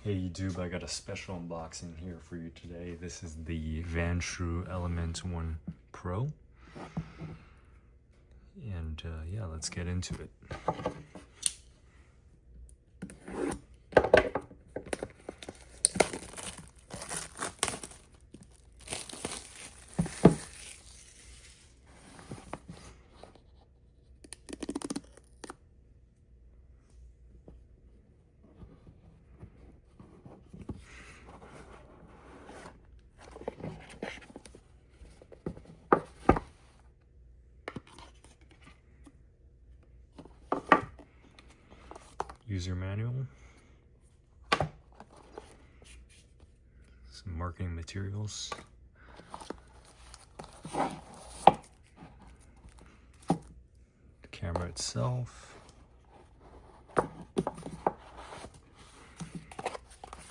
Hey YouTube, I got a special unboxing here for you today. This is the Vantrue Element 1 Pro. And yeah, let's get into it. User manual, some marketing materials, the camera itself,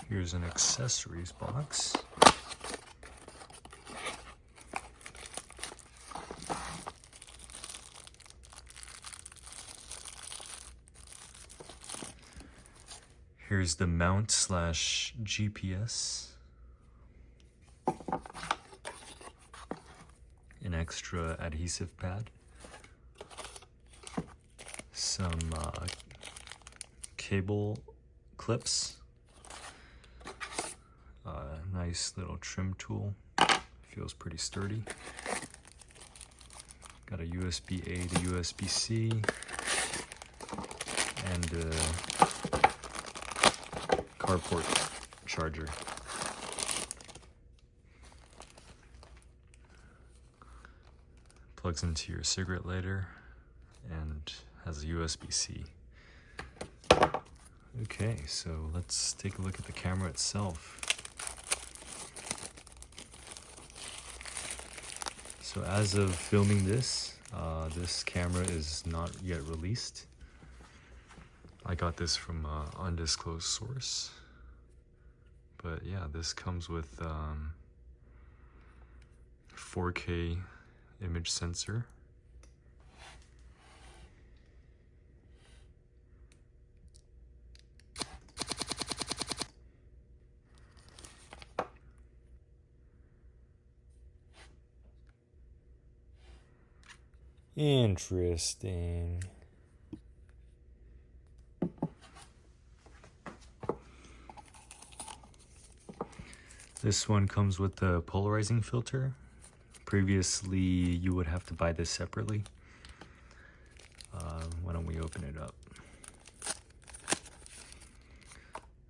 here's an accessories box, here's the mount / GPS, an extra adhesive pad, some cable clips, nice little trim tool, feels pretty sturdy, got a USB-A to USB-C, and carport charger. Plugs into your cigarette lighter and has a USB-C. Okay, so let's take a look at the camera itself. So as of filming this, this camera is not yet released. I got this from an undisclosed source. But yeah, this comes with 4K image sensor. Interesting. This one comes with the polarizing filter. Previously, you would have to buy this separately. Why don't we open it up?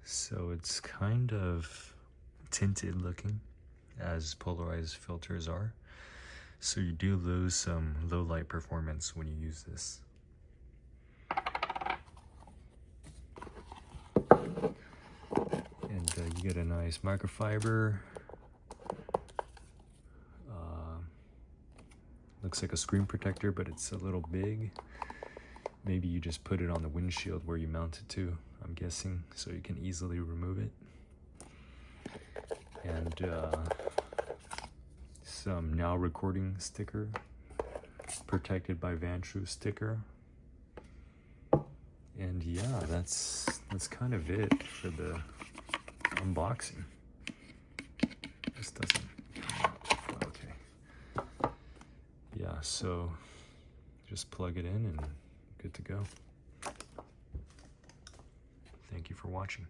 So it's kind of tinted looking, as polarized filters are. So you do lose some low light performance when you use this. And you get a nice microfiber. Looks like a screen protector, but it's a little big. Maybe you just put it on the windshield where you mount it to, I'm guessing, so you can easily remove it. And some now recording sticker, protected by Vantrue sticker. And yeah, that's kind of it for the unboxing. This doesn't come out. Okay. Yeah, so just plug it in and good to go. Thank you for watching.